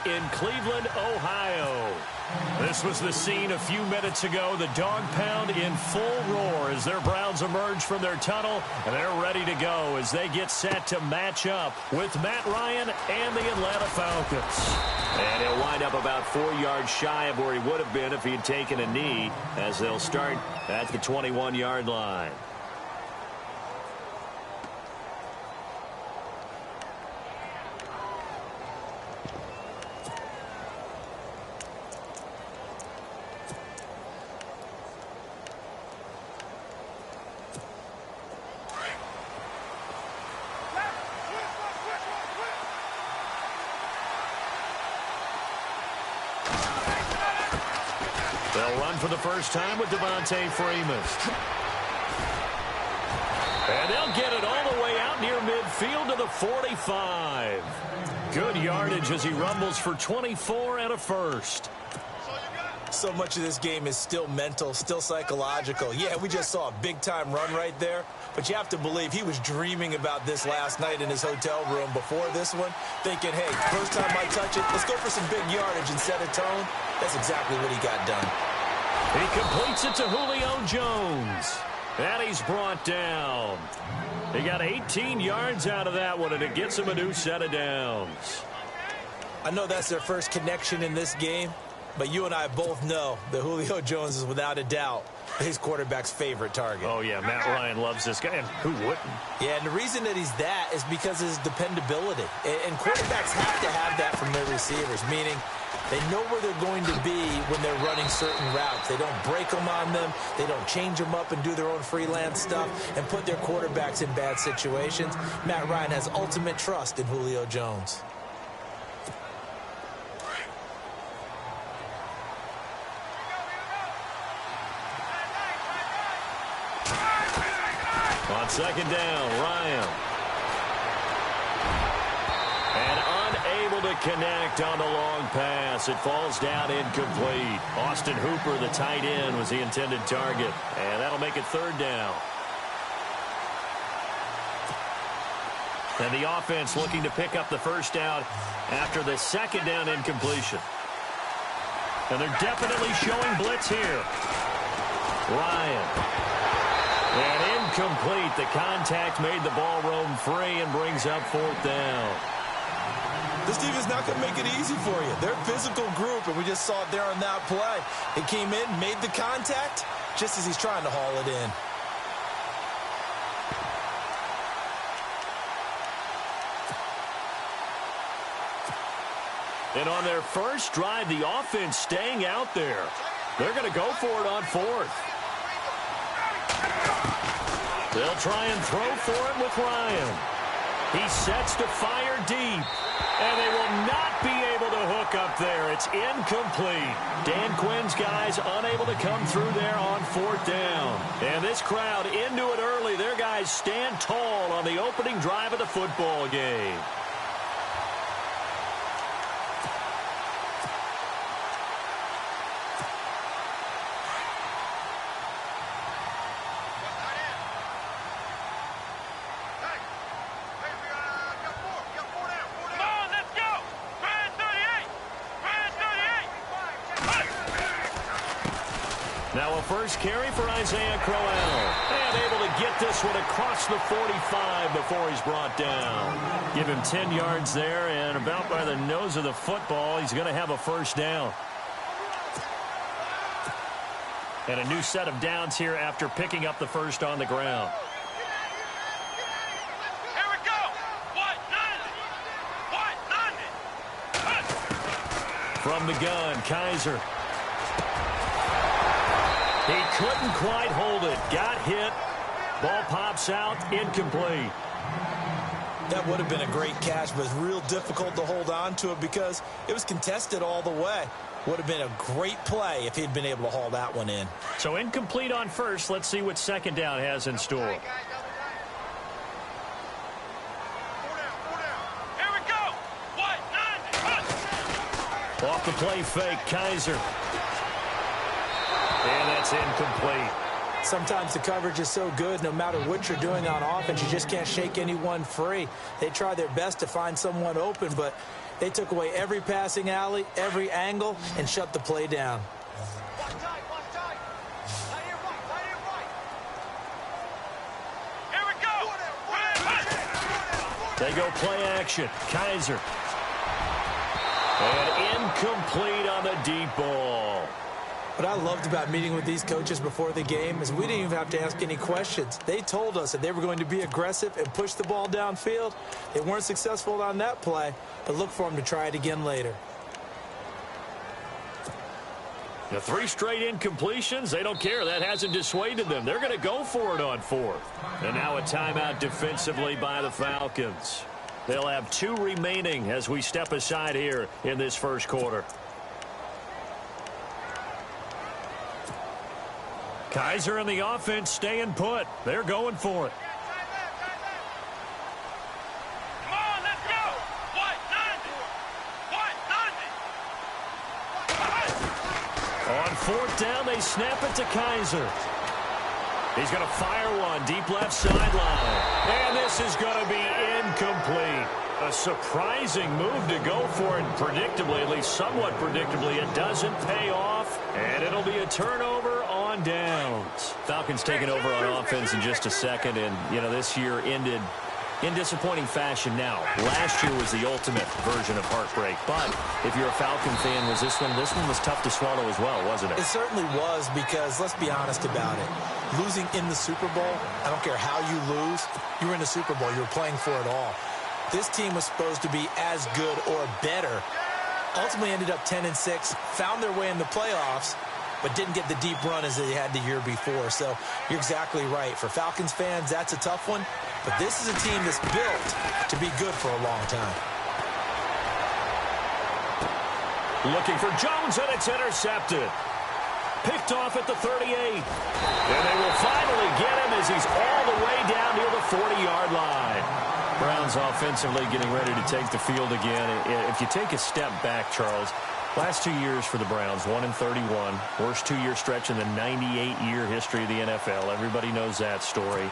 in Cleveland, Ohio. This was the scene a few minutes ago. The dog pound in full roar as their Browns emerge from their tunnel, and they're ready to go as they get set to match up with Matt Ryan and the Atlanta Falcons. And he'll wind up about 4 yards shy of where he would have been if he had taken a knee, as they'll start at the 21-yard line. They'll run for the first time with Devontae Freeman. And they'll get it all the way out near midfield to the 45. Good yardage as he rumbles for 24 and a first. So much of this game is still mental, still psychological. Yeah, we just saw a big-time run right there, but you have to believe he was dreaming about this last night in his hotel room before this one, thinking, hey, first time I touch it, let's go for some big yardage and set a tone. That's exactly what he got done. He completes it to Julio Jones. And he's brought down. He got 18 yards out of that one, and it gets him a new set of downs. I know that's their first connection in this game, but you and I both know that Julio Jones is without a doubt his quarterback's favorite target. Oh, yeah, Matt Ryan loves this guy, and who wouldn't? Yeah, and the reason that he's that is because of his dependability. And quarterbacks have to have that from their receivers, meaning they know where they're going to be when they're running certain routes. They don't break them on them. They don't change them up and do their own freelance stuff and put their quarterbacks in bad situations. Matt Ryan has ultimate trust in Julio Jones. On second down, Ryan. And unable to connect on the long pass. It falls down incomplete. Austin Hooper, the tight end, was the intended target. And that'll make it third down. And the offense looking to pick up the first down after the second down incompletion. And they're definitely showing blitz here. Ryan. And incomplete. The contact made the ball roam free and brings up fourth down. This team is not going to make it easy for you. They're a physical group, and we just saw it there on that play. He came in, made the contact, just as he's trying to haul it in. And on their first drive, the offense staying out there. They're going to go for it on fourth. They'll try and throw for it with Ryan. He sets to fire deep. And they will not be able to hook up there. It's incomplete. Dan Quinn's guys unable to come through there on fourth down. And this crowd into it early. Their guys stand tall on the opening drive of the football game. Now a first carry for Isaiah Crowell. And able to get this one across the 45 before he's brought down. Give him 10 yards there, and about by the nose of the football, he's going to have a first down. And a new set of downs here after picking up the first on the ground. Here we go. From the gun, Kaiser. He couldn't quite hold it. Got hit. Ball pops out. Incomplete. That would have been a great catch, but it's real difficult to hold on to it because it was contested all the way. Would have been a great play if he'd been able to haul that one in. So incomplete on first. Let's see what second down has in store. Here we go. Off the play fake, Kaiser. And that's incomplete. Sometimes the coverage is so good, no matter what you're doing on offense, you just can't shake anyone free. They try their best to find someone open, but They took away every passing alley, every angle, and shut the play down. They go play action. Kaiser. And incomplete on the deep ball. What I loved about meeting with these coaches before the game is we didn't even have to ask any questions. They told us that they were going to be aggressive and push the ball downfield. They weren't successful on that play, but look for them to try it again later. The 3 straight incompletions, they don't care. That hasn't dissuaded them. They're going to go for it on 4th. And now a timeout defensively by the Falcons. They'll have 2 remaining as we step aside here in this first quarter. Kaiser and the offense staying put. They're going for it. On 4th down, they snap it to Kaiser. He's going to fire one deep left sideline. And this is going to be incomplete. A surprising move to go for it. Predictably, at least somewhat predictably, it doesn't pay off. And it'll be a turnover on downs. Falcons taking over on offense in just a second. And, you know, this year ended in disappointing fashion now. Last year was the ultimate version of heartbreak. But if you're a Falcon fan, was this one was tough to swallow as well, wasn't it? It certainly was, because let's be honest about it. Losing in the Super Bowl, I don't care how you lose, you were in the Super Bowl. You were playing for it all. This team was supposed to be as good or better. Ultimately ended up 10-6, found their way in the playoffs, but didn't get the deep run as they had the year before. So you're exactly right. For Falcons fans, that's a tough one. But this is a team that's built to be good for a long time. Looking for Jones, and it's intercepted. Picked off at the 38. And they will finally get him as he's all the way down near the 40-yard line. Browns offensively getting ready to take the field again. If you take a step back, Charles, last 2 years for the Browns, 1-31. Worst 2-year stretch in the 98-year history of the NFL. Everybody knows that story.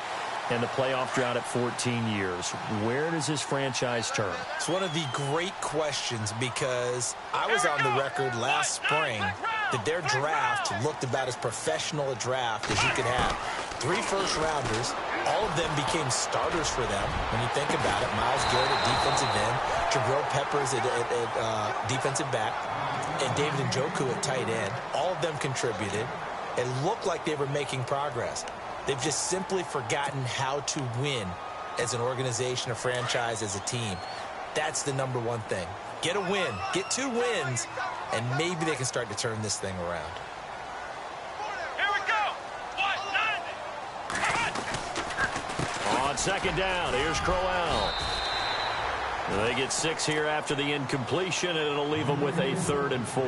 And the playoff drought at 14 years. Where does this franchise turn? It's one of the great questions, because I was on the record last spring that their draft looked about as professional a draft as you could have. 3 first-rounders. All of them became starters for them when you think about it. Myles Garrett at defensive end, Jabril Peppers at defensive back, and David Njoku at tight end. All of them contributed. It looked like they were making progress. They've just simply forgotten how to win as an organization, a franchise, as a team. That's the number one thing. Get a win. Get 2 wins, and maybe they can start to turn this thing around. On 2nd down, here's Crowell. They get 6 here after the incompletion, and it'll leave them with a 3rd and 4.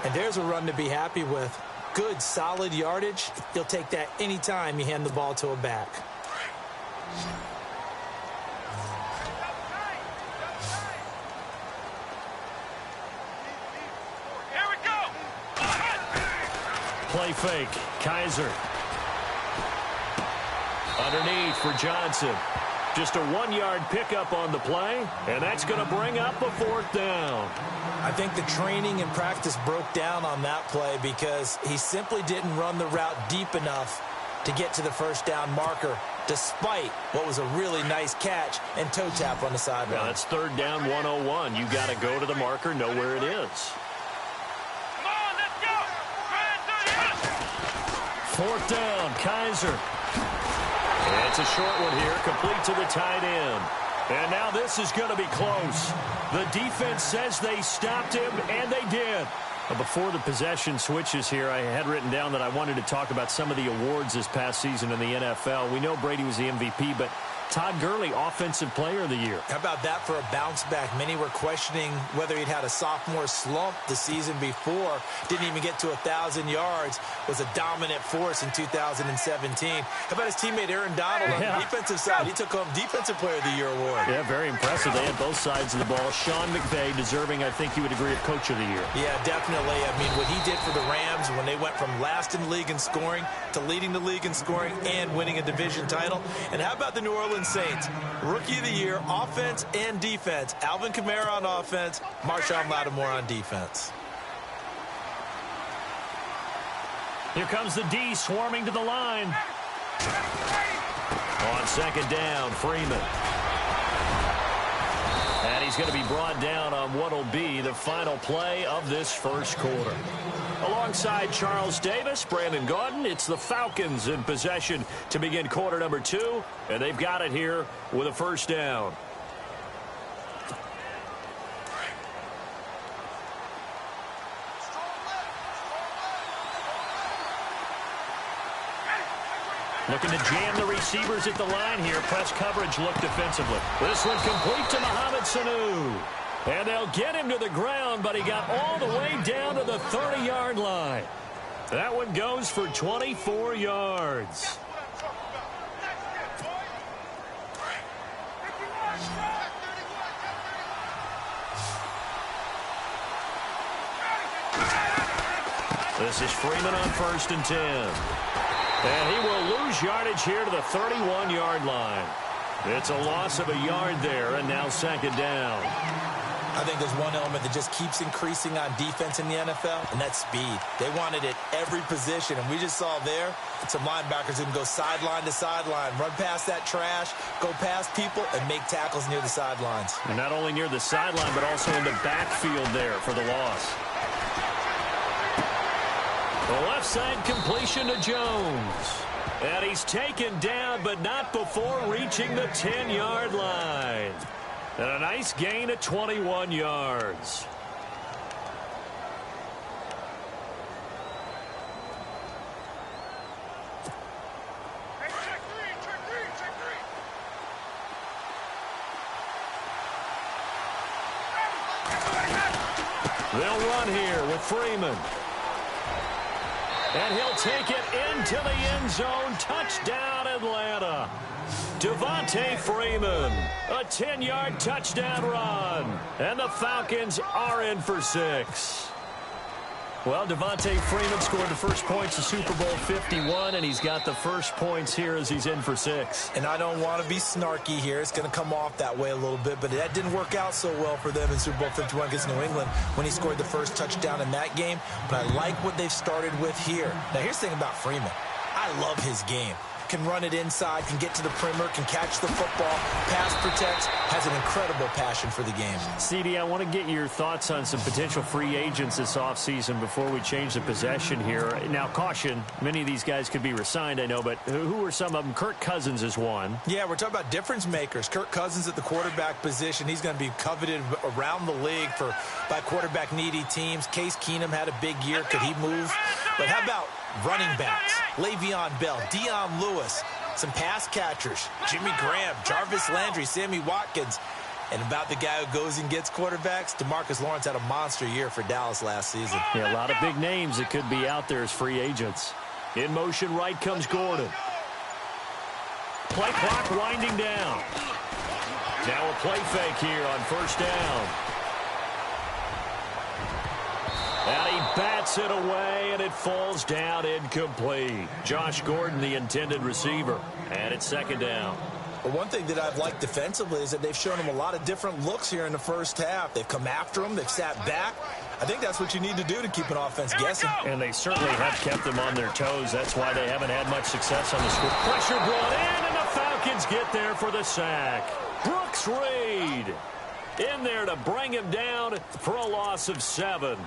And there's a run to be happy with. Good, solid yardage. You'll take that anytime you hand the ball to a back. Here we go. Play fake. Kaiser. Underneath for Johnson. Just a 1-yard pickup on the play, and that's going to bring up a 4th down. I think the training and practice broke down on that play because he simply didn't run the route deep enough to get to the first down marker, despite what was a really nice catch and toe tap on the sideline. Now that's 3rd down 101. You got to go to the marker, know where it is. Come on, let's go. 4th down, Kaiser. And it's a short one here, complete to the tight end. And now this is going to be close. The defense says they stopped him, and they did. Before the possession switches here, I had written down that I wanted to talk about some of the awards this past season in the NFL. We know Brady was the MVP, but Todd Gurley, Offensive Player of the Year. How about that for a bounce back? Many were questioning whether he'd had a sophomore slump the season before. Didn't even get to 1,000 yards. Was a dominant force in 2017. How about his teammate Aaron Donald on the defensive side? He took home Defensive Player of the Year award. Yeah, very impressive. They had both sides of the ball. Sean McVay deserving, I think you would agree, of Coach of the Year. Yeah, definitely. I mean, what he did for the Rams when they went from last in the league in scoring to leading the league in scoring and winning a division title. And how about the New Orleans Orleans Saints. Rookie of the Year, offense and defense. Alvin Kamara on offense, Marshawn Lattimore on defense. Here comes the D swarming to the line. On second down, Freeman. And he's going to be brought down on what will be the final play of this first quarter. Alongside Charles Davis, Brandon Gaudin, it's the Falcons in possession to begin quarter number 2. And they've got it here with a first down. Looking to jam the receivers at the line here. Press coverage look defensively. This one complete to Mohamed Sanu. And they'll get him to the ground, but he got all the way down to the 30-yard line. That one goes for 24 yards. This is Freeman on 1st and 10. And he will lose yardage here to the 31-yard line. It's a loss of a yard there, and now second down. I think there's one element that just keeps increasing on defense in the NFL, and that's speed. They want it at every position, and we just saw there some linebackers who can go sideline to sideline, run past that trash, go past people, and make tackles near the sidelines. And not only near the sideline, but also in the backfield there for the loss. The left side completion to Jones. And he's taken down, but not before reaching the 10-yard line. And a nice gain of 21 yards. They'll run here with Freeman. And he'll take it into the end zone. Touchdown, Atlanta. Devontae Freeman, a 10-yard touchdown run. And the Falcons are in for 6. Well, Devontae Freeman scored the first points of Super Bowl 51, and he's got the first points here as he's in for 6. And I don't want to be snarky here. It's going to come off that way a little bit, but that didn't work out so well for them in Super Bowl 51 against New England when he scored the first touchdown in that game. But I like what they've started with here. Now, here's the thing about Freeman. I love his game. Can run it inside, can get to the perimeter, can catch the football, pass protects, has an incredible passion for the game. CD, I want to get your thoughts on some potential free agents this offseason before we change the possession here. Now, caution, many of these guys could be re-signed, I know, but who are some of them? Kirk Cousins is one. Yeah, we're talking about difference makers. Kirk Cousins at the quarterback position. He's going to be coveted around the league by quarterback-needy teams. Case Keenum had a big year. Could he move? But how about running backs? Le'Veon Bell, Dion Lewis, some pass catchers, Jimmy Graham, Jarvis Landry, Sammy Watkins. And about the guy who goes and gets quarterbacks, DeMarcus Lawrence had a monster year for Dallas last season. Yeah, a lot of big names that could be out there as free agents. In motion right comes Gordon. Play clock winding down. Now a play fake here on first down. And he bats it away, and it falls down incomplete. Josh Gordon, the intended receiver. And it's second down. Well, one thing that I've liked defensively is that they've shown him a lot of different looks here in the first half. They've come after him. They've sat back. I think that's what you need to do to keep an offense guessing. And they certainly have kept them on their toes. That's why they haven't had much success on the score. Pressure brought in, and the Falcons get there for the sack. Brooks Reed in there to bring him down for a loss of 7.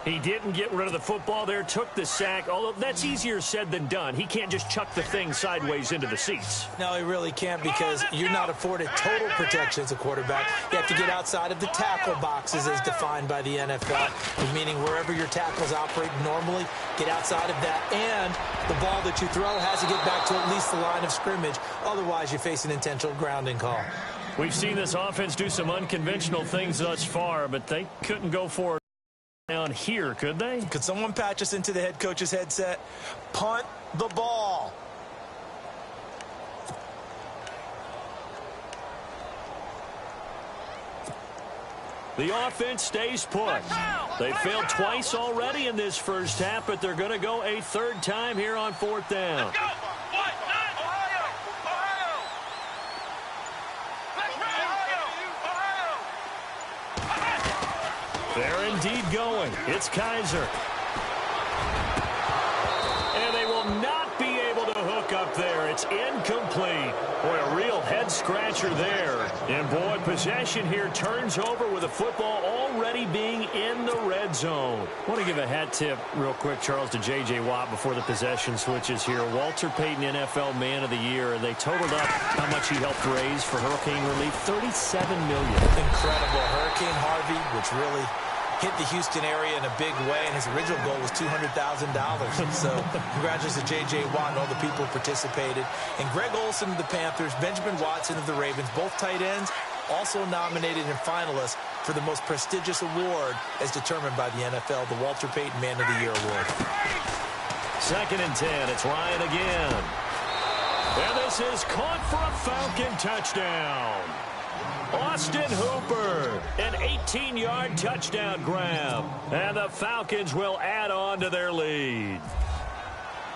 He didn't get rid of the football there, took the sack, although that's easier said than done. He can't just chuck the thing sideways into the seats. No, he really can't, because you're not afforded total protection as a quarterback. You have to get outside of the tackle boxes as defined by the NFL, meaning wherever your tackles operate normally, get outside of that, and the ball that you throw has to get back to at least the line of scrimmage. Otherwise, you face an intentional grounding call. We've seen this offense do some unconventional things thus far, but they couldn't go for it down here, could they? Could someone patch us into the head coach's headset? Punt the ball. The offense stays put. They failed twice already in this first half, but they're going to go a third time here on fourth down. They're indeed going. It's Kaiser. And they will not be able to hook up there. It's incomplete. Boy, a real head-scratcher there. And, boy, possession here turns over with the football already being in the red zone. I want to give a hat tip real quick, Charles, to J.J. Watt before the possession switches here. Walter Payton, NFL Man of the Year. They totaled up how much he helped raise for hurricane relief, $37 million. Incredible. Hurricane Harvey, which really hit the Houston area in a big way, and his original goal was $200,000. So congratulations to J.J. Watt and all the people who participated. And Greg Olsen of the Panthers, Benjamin Watson of the Ravens, both tight ends, also nominated and finalists for the most prestigious award as determined by the NFL, the Walter Payton Man of the Year Award. 2nd and 10. It's Ryan again. And this is caught for a Falcon touchdown. Austin Hooper, an 18-yard touchdown grab. And the Falcons will add on to their lead.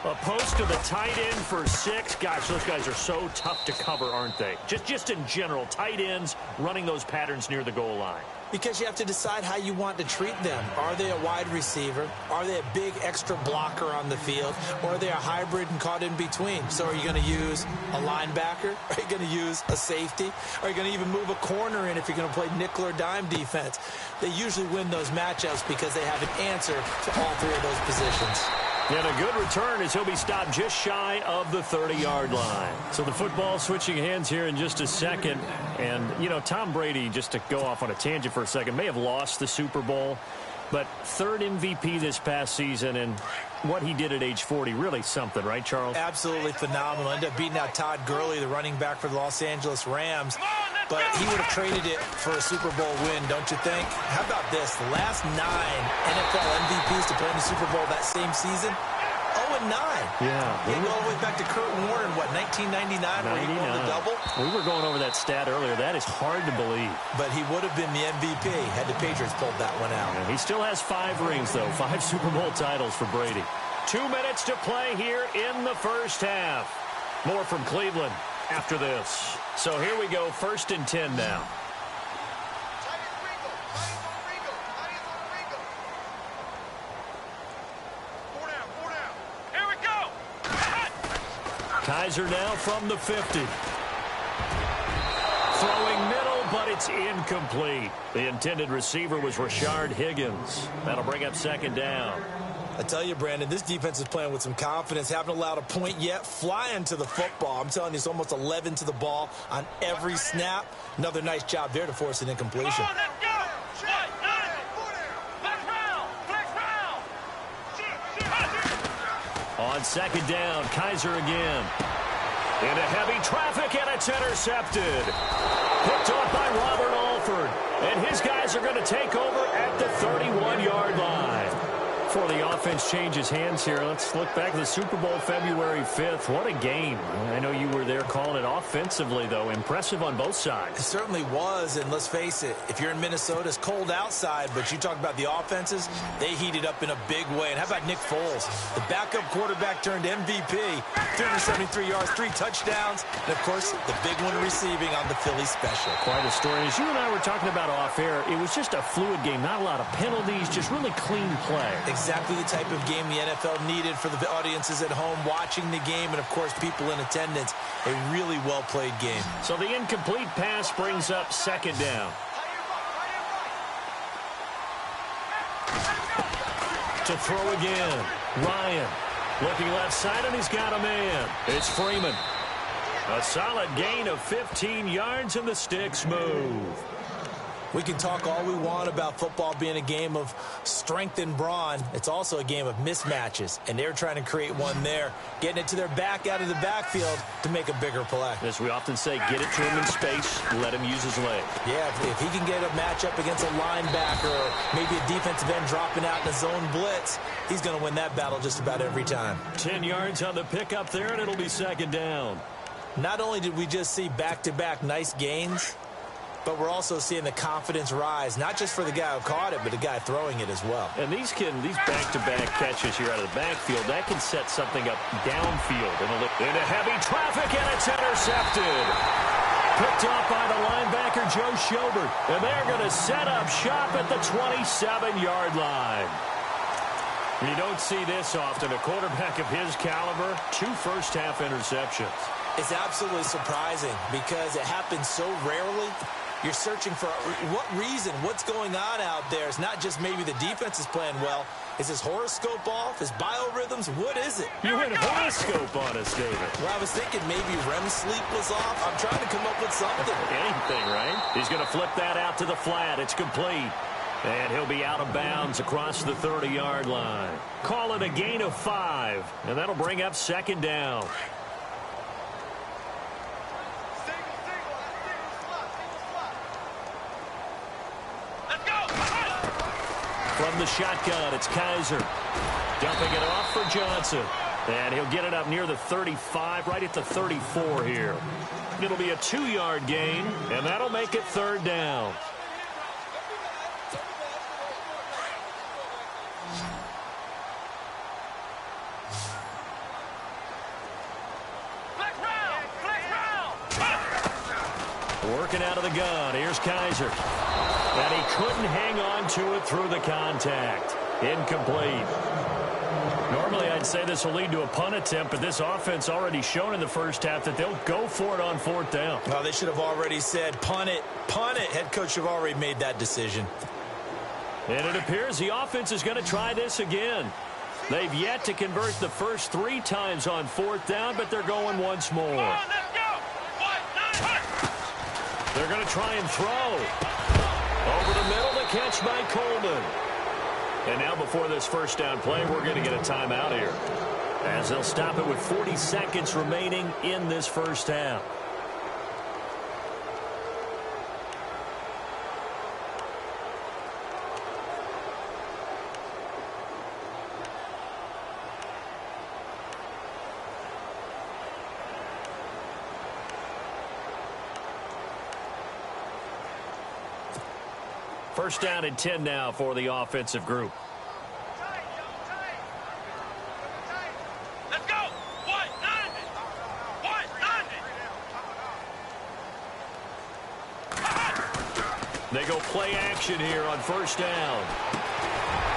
A post to the tight end for 6. Gosh, those guys are so tough to cover, aren't they? Just in general, tight ends running those patterns near the goal line. Because you have to decide how you want to treat them. Are they a wide receiver? Are they a big extra blocker on the field? Or are they a hybrid and caught in between? So are you going to use a linebacker? Are you going to use a safety? Are you going to even move a corner in if you're going to play nickel or dime defense? They usually win those matchups because they have an answer to all 3 of those positions. And a good return as he'll be stopped just shy of the 30-yard line. So the football switching hands here in just a second. And, you know, Tom Brady, just to go off on a tangent for a second, may have lost the Super Bowl. But 3rd MVP this past season, and what he did at age 40, really something, right, Charles? Absolutely phenomenal. Ended up beating out Todd Gurley, the running back for the Los Angeles Rams. But he would have traded it for a Super Bowl win, don't you think? How about this? The last 9 NFL MVPs to play in the Super Bowl that same season, 0-9. Yeah. We go all the way back to Kurt Warner in, what, 1999, where he won the double? We were going over that stat earlier. That is hard to believe. But he would have been the MVP had the Patriots pulled that one out. Yeah, he still has 5 rings, though. 5 Super Bowl titles for Brady. 2 minutes to play here in the first half. More from Cleveland after this. So here we go, 1st and 10 now. Here we go. Kaiser now from the 50. Throwing middle, but it's incomplete. The intended receiver was Rashard Higgins. That'll bring up 2nd down. I tell you, Brandon, this defense is playing with some confidence. Haven't allowed a point yet. Flying to the football. I'm telling you, it's almost 11 to the ball on every snap. Another nice job there to force an incompletion. Come on, let's go. On 2nd down, Kaiser again. Into heavy traffic, and it's intercepted. Picked off by Robert Alford. And his guys are going to take over at the 31-yard line. Before the offense changes hands here, let's look back at the Super Bowl February 5th. What a game. I know you were there calling it offensively, though. Impressive on both sides. It certainly was, and let's face it, if you're in Minnesota, it's cold outside, but you talk about the offenses, they heated up in a big way. And how about Nick Foles? The backup quarterback turned MVP, 373 yards, 3 touchdowns, and, of course, the big one receiving on the Philly special. Quite a story. As you and I were talking about off air, it was just a fluid game, not a lot of penalties, just really clean play. Exactly the type of game the NFL needed for the audiences at home watching the game and, of course, people in attendance. A really well-played game. So the incomplete pass brings up 2nd down. To throw again. Ryan looking left side, and he's got a man. It's Freeman. A solid gain of 15 yards, and the sticks move. We can talk all we want about football being a game of strength and brawn. It's also a game of mismatches, and they're trying to create one there, getting it to their back out of the backfield to make a bigger play. As we often say, get it to him in space, let him use his leg. Yeah, if he can get a matchup against a linebacker or maybe a defensive end dropping out in a zone blitz, he's going to win that battle just about every time. 10 yards on the pickup there, and it'll be 2nd down. Not only did we just see back-to-back nice gains, but we're also seeing the confidence rise, not just for the guy who caught it, but the guy throwing it as well. And these back-to-back catches here out of the backfield, that can set something up downfield. Into heavy traffic, and it's intercepted. Picked off by the linebacker, Joe Schobert. And they're going to set up shop at the 27-yard line. You don't see this often. A quarterback of his caliber, 2 first-half interceptions. It's absolutely surprising because it happens so rarely. You're searching for what reason, what's going on out there. It's not just maybe the defense is playing well. Is his horoscope off? His biorhythms? What is it? You went horoscope on us, David. Well, I was thinking maybe REM sleep was off. I'm trying to come up with something. Anything, right? He's going to flip that out to the flat. It's complete. And he'll be out of bounds across the 30-yard line. Call it a gain of 5. And that'll bring up second down. From the shotgun, it's Kaiser. Dumping it off for Johnson. And he'll get it up near the 35, right at the 34 here. It'll be a 2-yard gain, and that'll make it third down. Working out of the gun. Here's Kaiser. And he couldn't hang on to it through the contact. Incomplete. Normally, I'd say this will lead to a punt attempt, but this offense already shown in the first half that they'll go for it on 4th down. Well, they should have already said, punt it, punt it. Head coach should have already made that decision. And it appears the offense is going to try this again. They've yet to convert the first 3 times on 4th down, but they're going once more. They're going to try and throw. Over the middle, the catch by Coleman. And now before this first down play, we're going to get a timeout here, as they'll stop it with 40 seconds remaining in this first half. First down and 10 now for the offensive group. Let's go. What? 90. They go play action here on first down.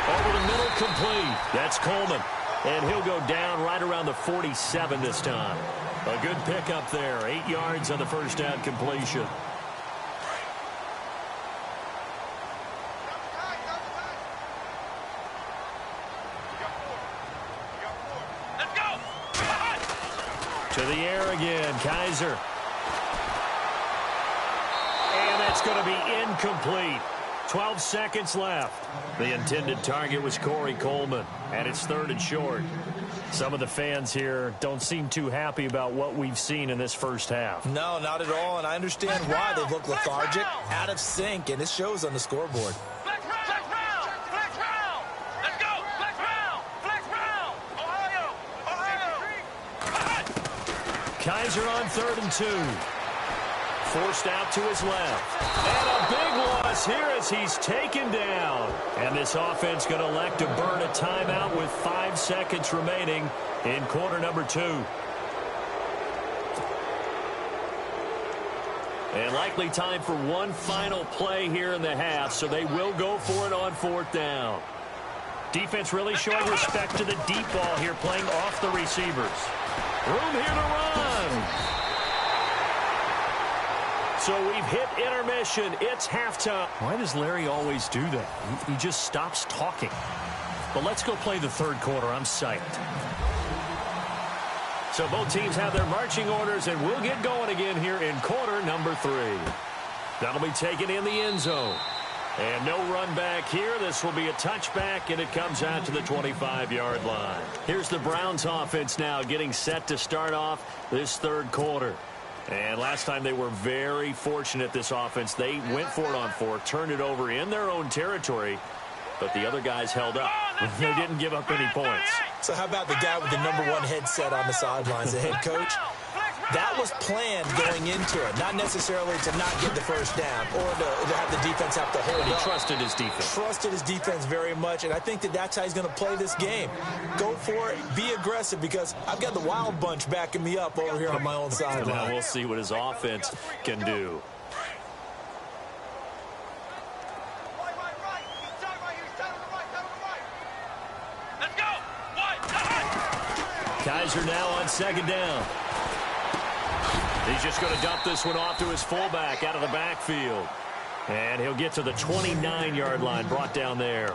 Over the middle, complete. That's Coleman. And he'll go down right around the 47 this time. A good pickup there. 8 yards on the first down completion. To the air again, Kaiser. And that's going to be incomplete. 12 seconds left. The intended target was Corey Coleman, and it's 3rd and short. Some of the fans here don't seem too happy about what we've seen in this first half. No, not at all, and I understand why. They look lethargic, out of sync, and it shows on the scoreboard. Kaiser on 3rd and 2. Forced out to his left. And a big loss here as he's taken down. And this offense going to elect to burn a timeout with 5 seconds remaining in quarter number 2. And likely time for one final play here in the half, so they will go for it on 4th down. Defense really showing respect to the deep ball here, playing off the receivers. Room here to run. So we've hit intermission. It's halftime. Why does Larry always do that? He just stops talking. But let's go play the 3rd quarter. I'm psyched. So both teams have their marching orders, and we'll get going again here in quarter number 3. That'll be taken in the end zone. And no run back here. This will be a touchback, and it comes out to the 25-yard line. Here's the Browns offense now getting set to start off this 3rd quarter. And last time they were very fortunate, this offense. They went for it on 4, turned it over in their own territory, but the other guys held up. They didn't give up any points. So how about the guy with the #1 headset on the sidelines, the head coach? That was planned going into it, not necessarily to not get the first down or to have the defense have to hold He up. trusted his defense. Trusted his defense very much, and I think that's how he's going to play this game. Go for it, be aggressive, because I've got the wild bunch backing me up over here on my own sideline. Now we'll see what his offense can do. Let's go. Kaiser now on second down. He's just going to dump this one off to his fullback out of the backfield. And he'll get to the 29-yard line, brought down there.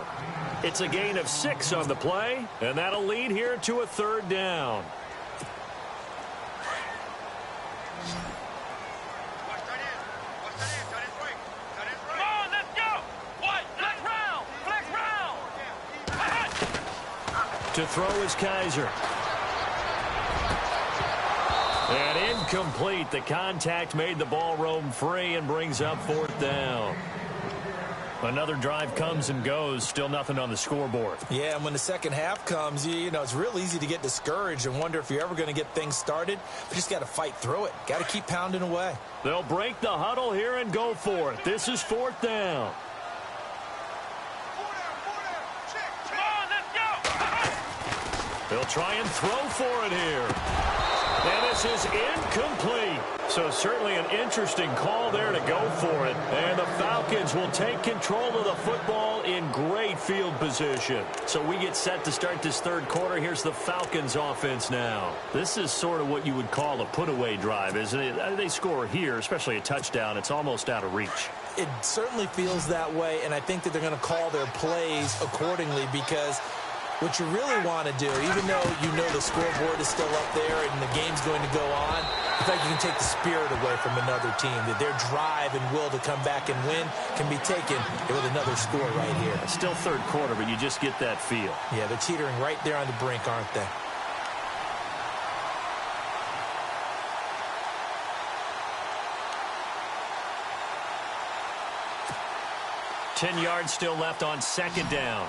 It's a gain of 6 on the play, and that'll lead here to a third down. Come on, let's go. Flex round. To throw is Kaiser. And incomplete. The contact made the ball roam free and brings up fourth down. Another drive comes and goes. Still nothing on the scoreboard. Yeah, and when the second half comes, you know, it's real easy to get discouraged and wonder if you're ever going to get things started. But just got to fight through it. Got to keep pounding away. They'll break the huddle here and go for it. This is fourth down. Come on, let's go. They'll try and throw for it here. And this is incomplete. So certainly an interesting call there to go for it. And the Falcons will take control of the football in great field position. So we get set to start this third quarter. Here's the Falcons offense now. This is sort of what you would call a put-away drive, isn't it? They score here, especially a touchdown. It's almost out of reach. It certainly feels that way, and I think that they're going to call their plays accordingly, because what you really want to do, even though you know the scoreboard is still up there and the game's going to go on, I think you can take the spirit away from another team, that their drive and will to come back and win can be taken with another score right here. Still third quarter, but you just get that feel. Yeah, they're teetering right there on the brink, aren't they? Ten yards still left on second down.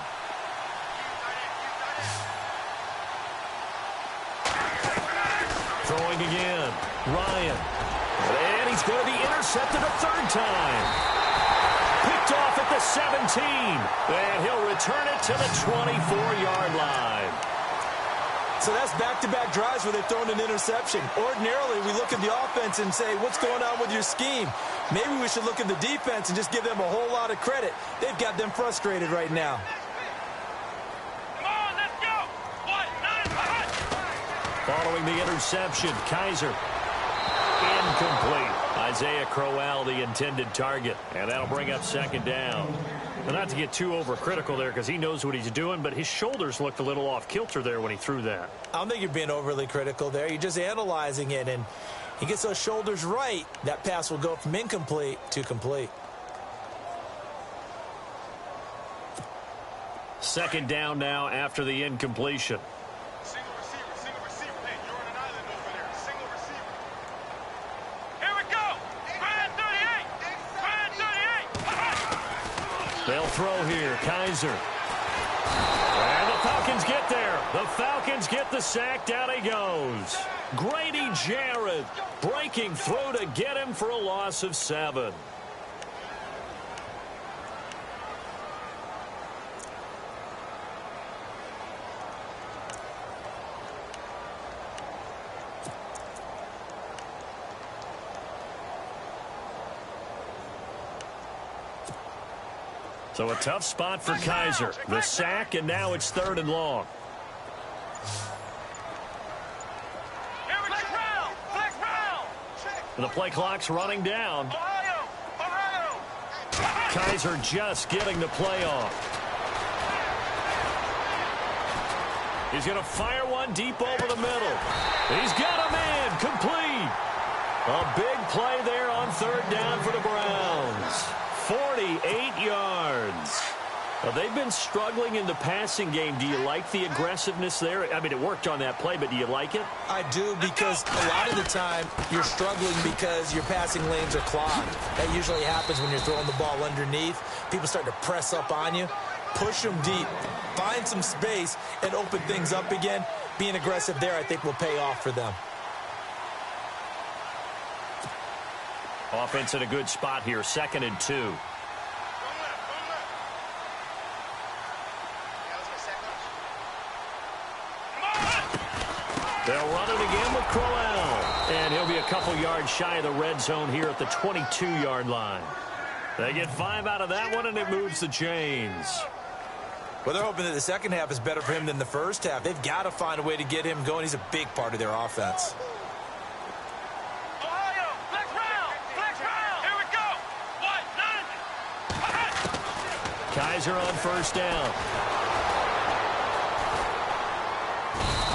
Throwing again. Ryan. And he's going to be intercepted a third time. Picked off at the 17. And he'll return it to the 24-yard line. So that's back-to-back drives where they've thrown an interception. Ordinarily, we look at the offense and say, what's going on with your scheme? Maybe we should look at the defense and just give them a whole lot of credit. They've got them frustrated right now. Following the interception, Kaiser. Incomplete. Isaiah Crowell, the intended target. And that'll bring up second down. Well, not to get too overcritical there, because he knows what he's doing, but his shoulders looked a little off kilter there when he threw that. I don't think you're being overly critical there. You're just analyzing it, and he gets those shoulders right. That pass will go from incomplete to complete. Second down now after the incompletion. They'll throw here. Kaiser. And the Falcons get there. The Falcons get the sack. Down he goes. Grady Jarrett breaking through to get him for a loss of 7. So a tough spot for Kaiser. The sack, and now it's 3rd and long. The play clock's running down. Kaiser just getting the play off. He's going to fire one deep over the middle. He's got a man complete. A big play there on 3rd down for the Browns. 48 yards. Well, they've been struggling in the passing game. Do you like the aggressiveness there? I mean, it worked on that play, but do you like it? I do, because a lot of the time you're struggling because your passing lanes are clogged. That usually happens when you're throwing the ball underneath. People start to press up on you. Push them deep. Find some space and open things up again. Being aggressive there, I think, will pay off for them. Offense in a good spot here, 2nd and 2. They'll run it again with Crowell. And he'll be a couple yards shy of the red zone here at the 22-yard line. They get 5 out of that one, and it moves the chains. Well, they're hoping that the second half is better for him than the first half. They've got to find a way to get him going. He's a big part of their offense. Ohio, flex round. Here we go. White, 9. Kaiser on first down.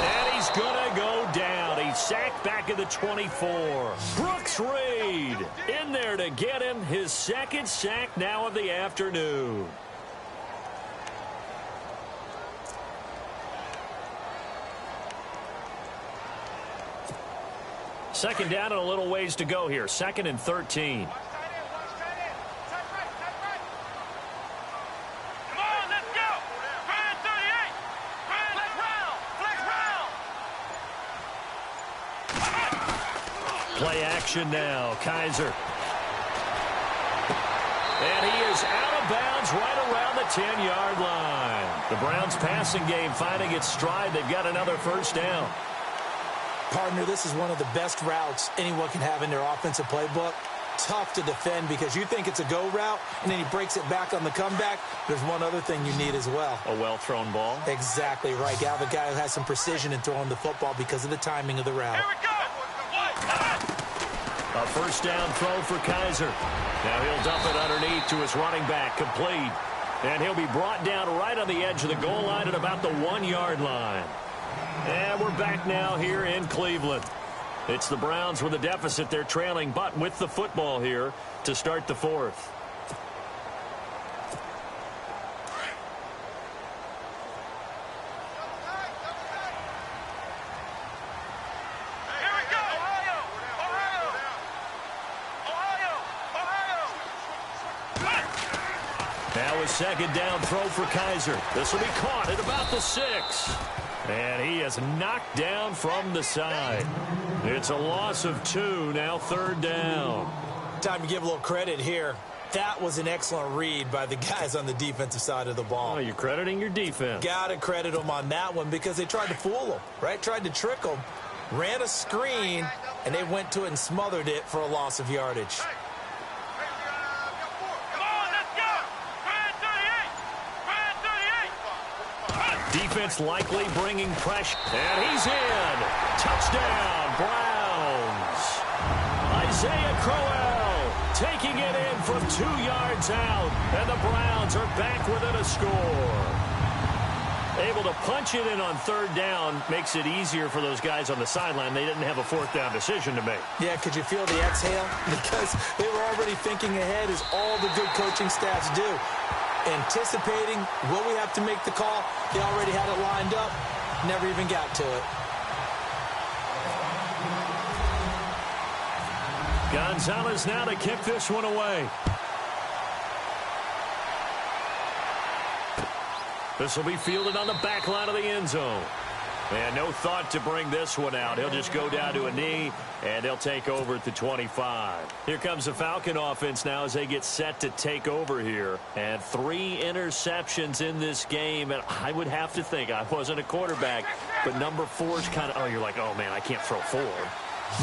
And he's going to go down. He's sacked back at the 24. Brooks Reed in there to get him. His second sack now of the afternoon. Second down and a little ways to go here. 2nd and 13. Come on, let's go. Grand 38. Flex round. Play action now. Kaiser. And he is out of bounds right around the 10-yard line. The Browns passing game finding its stride. They've got another first down. Partner, this is one of the best routes anyone can have in their offensive playbook. Tough to defend because you think it's a go route, and then he breaks it back on the comeback. There's one other thing you need as well. A well-thrown ball. Exactly right. You have a guy who has some precision in throwing the football because of the timing of the route. Here we go. White, 9. A first down throw for Kaiser. Now he'll dump it underneath to his running back. Complete. And he'll be brought down right on the edge of the goal line at about the 1-yard line. And we're back now here in Cleveland. It's the Browns with a deficit. They're trailing, but with the football here to start the 4th. Here we go. Ohio. Now a second down throw for Kaiser. This will be caught at about the 6. And he is knocked down from the side. It's a loss of 2, now 3rd down. Time to give a little credit here. That was an excellent read by the guys on the defensive side of the ball. Oh, you're crediting your defense. Got to credit them on that one because they tried to fool them, right? Tried to trick them, ran a screen, and they went to it and smothered it for a loss of yardage. Come on, let's go. Grand 38. Defense likely bringing pressure. And he's in. Touchdown, Browns. Isaiah Crowell taking it in from 2 yards out. And the Browns are back within a score. Able to punch it in on 3rd down makes it easier for those guys on the sideline. They didn't have a 4th down decision to make. Yeah, could you feel the exhale? Because they were already thinking ahead, as all the good coaching staffs do. Anticipating, will we have to make the call? They already had it lined up, never even got to it. Gonzalez now to kick this one away. This will be fielded on the back line of the end zone. And no thought to bring this one out. He'll just go down to a knee, and they'll take over at the 25. Here comes the Falcon offense now as they get set to take over here. And 3 interceptions in this game. And I would have to think, I wasn't a quarterback, but number 4 is kind of, oh, you're like, oh, man, I can't throw 4.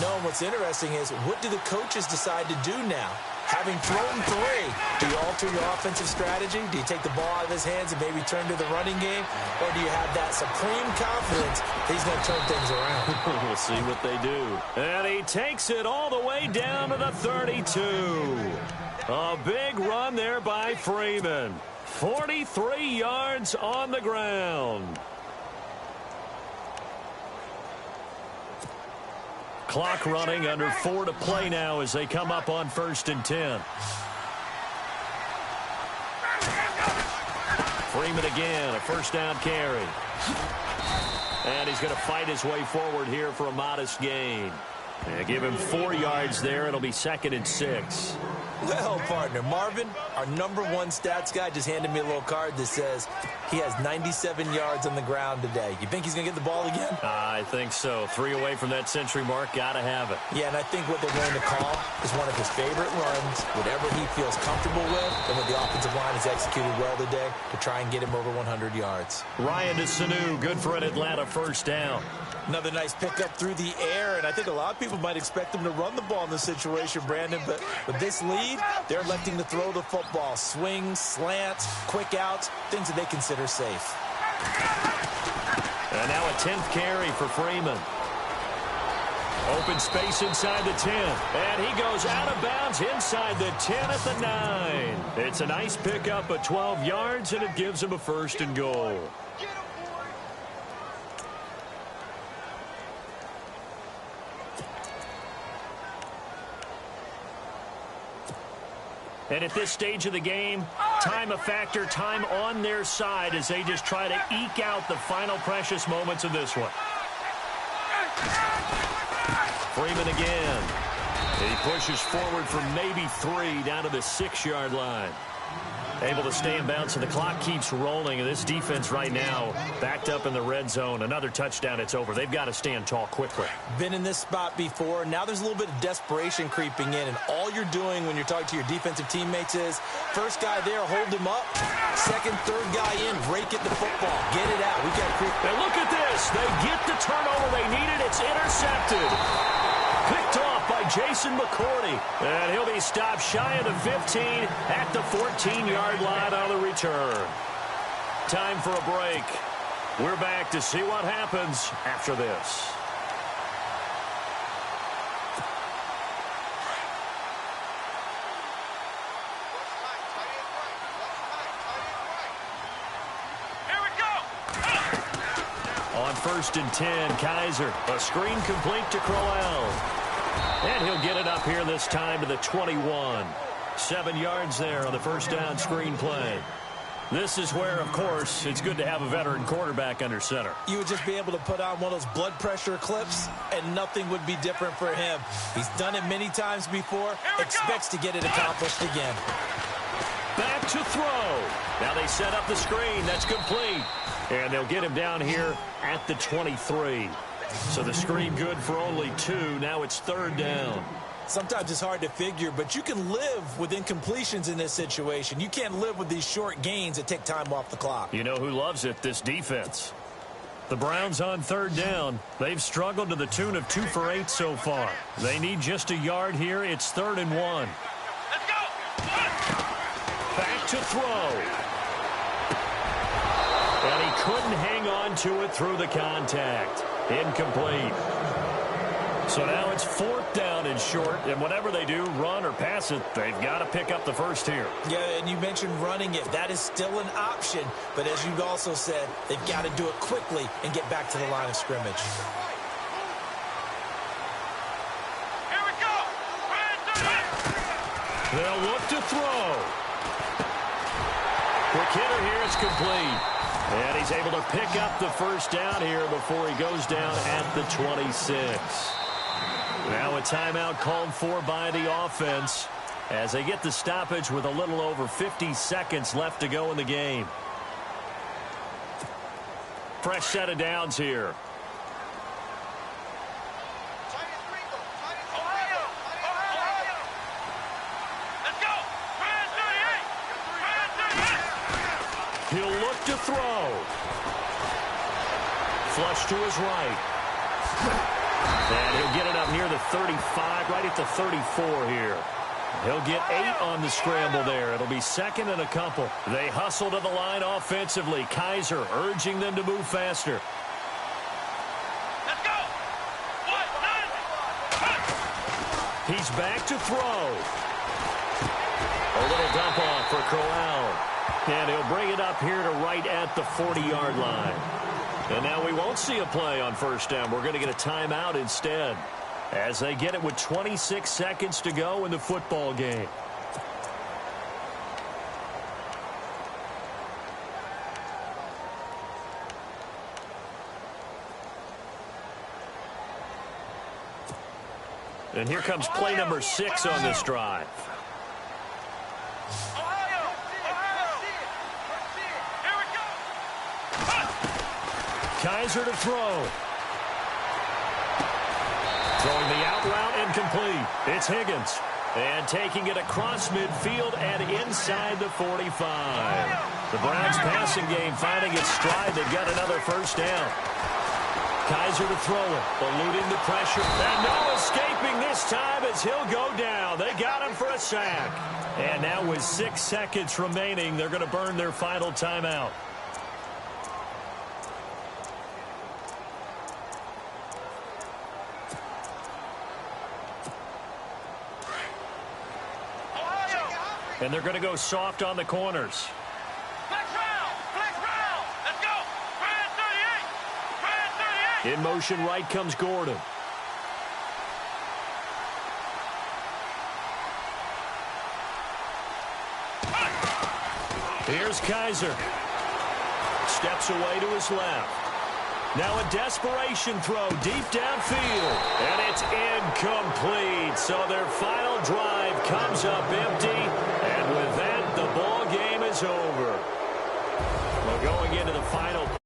No, and what's interesting is, what do the coaches decide to do now? Having thrown 3, do you alter your offensive strategy? Do you take the ball out of his hands and maybe turn to the running game? Or do you have that supreme confidence that he's going to turn things around? We'll see what they do. And he takes it all the way down to the 32. A big run there by Freeman. 43 yards on the ground. Clock running, under 4 to play now as they come up on 1st and 10. Freeman again, a first down carry. And he's going to fight his way forward here for a modest gain. And give him 4 yards there. It'll be 2nd and 6. Well, partner, Marvin, our #1 stats guy, just handed me a little card that says he has 97 yards on the ground today. You think he's going to get the ball again? I think so. 3 away from that century mark. Got to have it. Yeah, and I think what they're going to call is one of his favorite runs, whatever he feels comfortable with, and what the offensive line has executed well today to try and get him over 100 yards. Ryan to Sanu, good for an Atlanta first down. Another nice pickup through the air, and I think a lot of people might expect him to run the ball in this situation, Brandon, but with this lead, they're electing to throw the football. Swings, slants, quick outs, things that they consider safe. And now a 10th carry for Freeman. Open space inside the 10, and he goes out of bounds inside the 10 at the 9. It's a nice pickup of 12 yards, and it gives him a 1st and goal. And at this stage of the game, time a factor, time on their side as they just try to eke out the final precious moments of this one. Freeman again. He pushes forward for maybe 3 down to the 6-yard line. Able to stay in bounds, and the clock keeps rolling. And this defense right now backed up in the red zone. Another touchdown, it's over. They've got to stand tall quickly. Been in this spot before. Now there's a little bit of desperation creeping in, and all you're doing when you're talking to your defensive teammates is first guy there, hold him up. Second, third guy in, rake at the football. Get it out. We got creep. And look at this. They get the turnover they needed. It's intercepted. Picked off by Jason McCourty. And he'll be stopped shy of the 15 at the 14-yard line on the return. Time for a break. We're back to see what happens after this. Here we go. On 1st and 10, Kaiser. A screen complete to Crowell. And he'll get it up here this time to the 21. 7 yards there on the first down screen play. This is where, of course, it's good to have a veteran quarterback under center. You would just be able to put on one of those blood pressure clips, and nothing would be different for him. He's done it many times before, expects to get it accomplished again. Back to throw. Now they set up the screen. That's complete. And they'll get him down here at the 23. So the screen good for only 2. Now it's 3rd down. Sometimes it's hard to figure, but you can live with incompletions in this situation. You can't live with these short gains that take time off the clock. You know who loves it? This defense. The Browns on 3rd down. They've struggled to the tune of 2 for 8 so far. They need just a yard here. It's 3rd and 1. Let's go. Back to throw. And he couldn't hang on to it through the contact. Incomplete. So now it's 4th down and short, and whatever they do, run or pass it, they've got to pick up the first here. Yeah, and you mentioned running it. That is still an option, but as you've also said, they've got to do it quickly and get back to the line of scrimmage. Here we go. They'll look to throw. Quick hitter here, it's complete. And he's able to pick up the first down here before he goes down at the 26. Now a timeout called for by the offense as they get the stoppage with a little over 50 seconds left to go in the game. Fresh set of downs here. Ohio. Let's go. Brand 38. He'll look to throw. Flush to his right. And he'll get it up near the 35, right at the 34 here. He'll get 8 on the scramble there. It'll be 2nd and a couple. They hustle to the line offensively. Kaiser urging them to move faster. Let's go. 1-9. He's back to throw. A little dump off for Crowell. And he'll bring it up here to right at the 40-yard line. And now we won't see a play on first down. We're going to get a timeout instead as they get it with 26 seconds to go in the football game. And here comes play number 6 on this drive. Kaiser to throw. Throwing the out route incomplete. It's Higgins. And taking it across midfield and inside the 45. The Browns passing game finding its stride. They've got another first down. Kaiser to throw it, eluding the pressure. And no escaping this time as he'll go down. They got him for a sack. And now with 6 seconds remaining, they're going to burn their final timeout. And they're going to go soft on the corners. Flex round! Flex round! Let's go! Brand 38! Brand 38! In motion right comes Gordon. Here's Kaiser. Steps away to his left. Now a desperation throw deep downfield. And it's incomplete. So their final drive comes up empty. And with that, the ball game is over. Well, going into the final